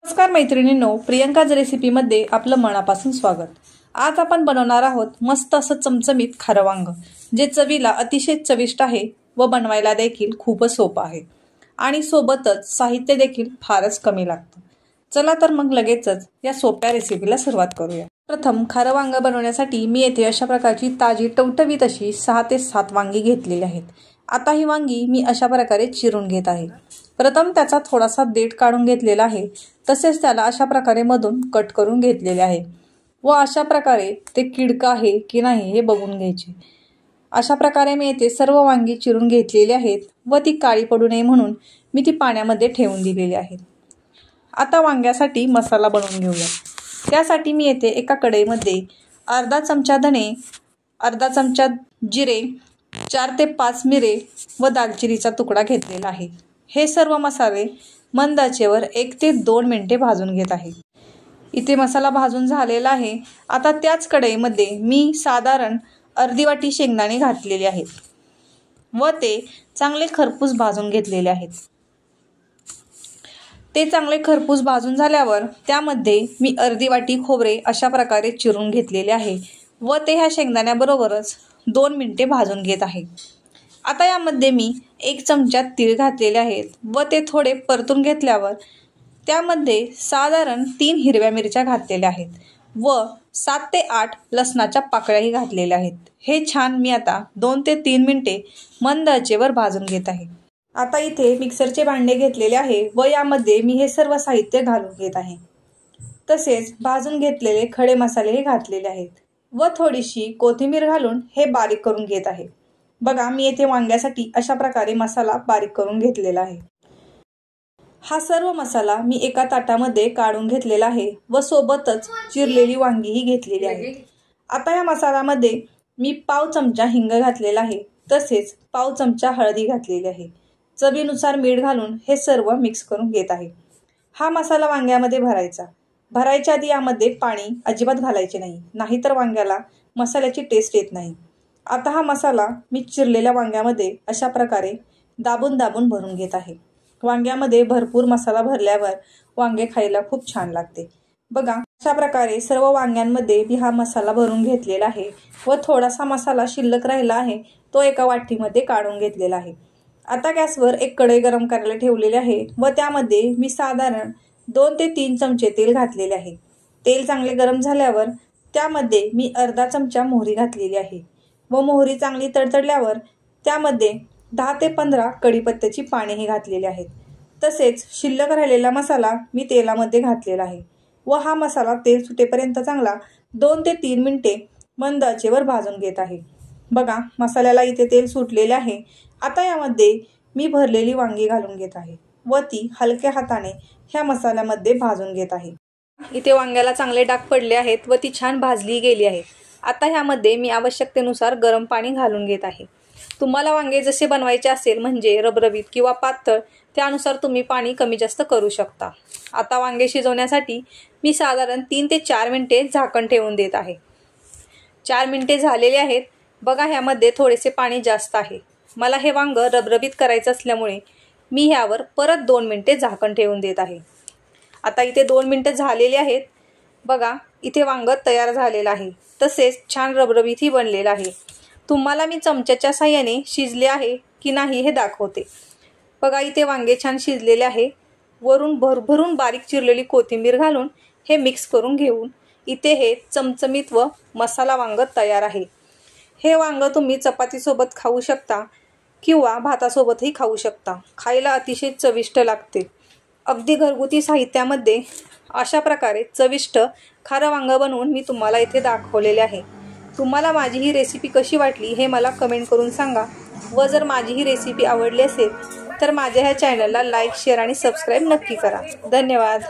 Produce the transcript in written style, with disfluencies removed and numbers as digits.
नमस्कार मैत्रिणींनो, प्रियंकाज रेसिपीमध्ये आपलं मनापासून स्वागत। आज आपण बनवणार आहोत मस्त असं चमचमीत खारं वांग, जे चवीला अतिशय चविष्ट आहे व बनवायला देखील खूपच सोपं आहे आणि सोबतच साहित्य देखील फारच कमी लागतं। चला तर मग लगेचच या सोप्या रेसिपीला सुरुवात करूया। प्रथम खारं वांग बनवण्यासाठी मी येथे अशा प्रकारची ताजी टवटवीत अशी 6 ते 7 वांगी घेतलेली आहेत। आता ही वांगी मी अशा प्रकारे चिरून घेत आहे। प्रथम त्याचा थोडासा देठ काढून घेतलेला आहे, तसेच त्याला अशा प्रकारे मधून कट करून घेतलेले आहे व अशा प्रकारे ते किडका आहे की नाही हे बघून घ्यायचे। अशा प्रकारे मी येथे सर्व वांगी चिरून घेतलेली आहेत व ती काळी पडू नये म्हणून मी ती पाण्यामध्ये ठेवून दिलेली आहे। आता वांग्यासाठी मसाला बनवून घेऊया। त्यासाठी मी येथे एका कढईमध्ये अर्धा चमचा धणे, अर्धा चमचा जिरे, 4 ते 5 मिरे व दालचिनीचा तुकडा घेतलेला आहे। हे सर्व मसाले मंद आचेवर 1 ते 2 मिनिटे भाजून घेत आहे। इथे मसाला भाजून झालेला आहे। आता त्याच कढईमध्ये मी साधारण अर्धी वाटी शेंगदाणे घातलेले आहेत व ते चांगले खरपूस भाजून घेतलेले आहेत। ते चांगले खरपूस भाजून झाल्यावर त्यामध्ये मी अर्धी वाटी खोबरे अशा प्रकारे चिरून घेतलेले आहे व ते ह्या शेंगदाण्याबरोबरच 2 मिनिटे भाजून घेत आहे। आता यामध्ये मी 1 चमचा तीळ घातलेले आहेत व ते थोडे परतून घेतल्यावर त्यामध्ये साधारण 3 हिरव्या मिरच्या घातलेल्या आहेत व 7 ते 8 लसणाच्या पाकळ्याही घातलेल्या आहेत। हे छान मी आता 2 ते 3 मिनिटे मंद आचेवर भाजून घेत आहे। आता इथे मिक्सरचे भांडे घेतलेले आहे व यामध्ये मी हे सर्व साहित्य घालून घेत आहे। तसेच भाजून घेतलेले खडे मसालेही घातलेले आहेत व थोडीशी कोथिंबीर घालून हे बारीक करून घेत आहे। बघा, मी येथे वांग्यासाठी अशा प्रकारे मसाला बारीक करून घेतलेला आहे। हा सर्व मसाला मी एका ताटामध्ये काढून घेतलेला आहे व सोबतच चिरलेली वांगीही घेतलेली आहे। आता या मसाल्यामध्ये मी पाव चमचा हिंग घातलेला आहे, तसेच पाव चमचा हळदी घातलेली आहे। चवीनुसार मीठ घालून हे सर्व मिक्स करून घेत आहे। हा मसाला वांग्यामध्ये भरायच्या आधी यामध्ये पाणी अजिबात घालायचे नाही, नाहीतर वांग्याला मसाल्याची टेस्ट येत नाही। आता हा मसाला मी चिरलेल्या वांग्यामध्ये अशा प्रकारे दाबून दाबून भरून घेत आहे। वांग्यामध्ये भरपूर मसाला भरल्यावर वांगे खायला खूप छान लागते। बघा, अशा प्रकारे सर्व वांग्यांमध्ये मी हा मसाला भरून घेतलेला आहे व थोडासा मसाला शिल्लक राहिला आहे, तो एका वाटीमध्ये काढून घेतलेला आहे। आता गॅसवर एक कढई गरम करायला ठेवलेली आहे व त्यामध्ये मी साधारण 2 ते 3 चमचे तेल घातलेले आहे। तेल चांगले गरम झाल्यावर त्यामध्ये मी अर्धा चमचा मोहरी घातलेली आहे व मोहरी चांगली तडतडल्यावर त्यामध्ये 10 ते 15 कढीपत्त्याची पानेही घातलेली आहेत। तसेच शिल्लक राहिलेला मसाला मी तेलामध्ये घातलेला आहे व हा मसाला तेल सुटेपर्यंत चांगला 2 ते 3 मिनिटे मंद आचेवर भाजून घेत आहे। बघा, मसाल्याला इथे तेल सुटलेले आहे। आता यामध्ये मी भरलेली वांगी घालून घेत आहे व ती हलक्या हाताने ह्या मसाल्यामध्ये भाजून घेत आहे। इथे वांग्याला चांगले डाग पडले आहेत व ती छान भाजली गेली आहे। आता ह्यामध्ये मी आवश्यकतेनुसार गरम पाणी घालून घेत आहे। तुम्हाला वांगे जसे बनवायचे असेल, म्हणजे रबरबीत किंवा पातळ, त्यानुसार तुम्ही पाणी कमी जास्त करू शकता। आता वांगे शिजवण्यासाठी मी साधारण 3 ते 4 मिनिटे झाकण ठेवून देत आहे। 4 मिनिटे झालेले आहेत। बघा, ह्यामध्ये थोडेसे पाणी जास्त आहे। मला हे वांग रबरबीत करायचं असल्यामुळे मी ह्यावर परत 2 मिनिटे झाकण ठेवून देत आहे। आता इथे 2 मिनिटे झालेली आहेत। बघा, इथे वांग तयार झालेलं आहे, तसेच छान रबरबीतही बनलेलं आहे। तुम्हाला मी चमच्याच्या साहाय्याने शिजले आहे की नाही हे दाखवते। बघा, इथे वांगे छान शिजलेले आहे। वरून भरभरून बारीक चिरलेली कोथिंबीर घालून हे मिक्स करून घेऊन इथे हे चमचमीत व मसाला वांग तयार आहे। हे वांग तुम्ही चपातीसोबत खाऊ शकता किंवा भातासोबतही खाऊ शकता। खायला अतिशय चविष्ट लागते। अगदी घरगुती साहित्यामध्ये अशा प्रकारे चविष्ट खारं वांग बनवून मी तुम्हाला इथे दाखवलेले आहे। तुम्हाला माझी ही रेसिपी कशी वाटली हे मला कमेंट करून सांगा व जर माझी ही रेसिपी आवडली असेल तर माझ्या ह्या चॅनलला लाईक, शेअर आणि सबस्क्राईब नक्की करा। धन्यवाद।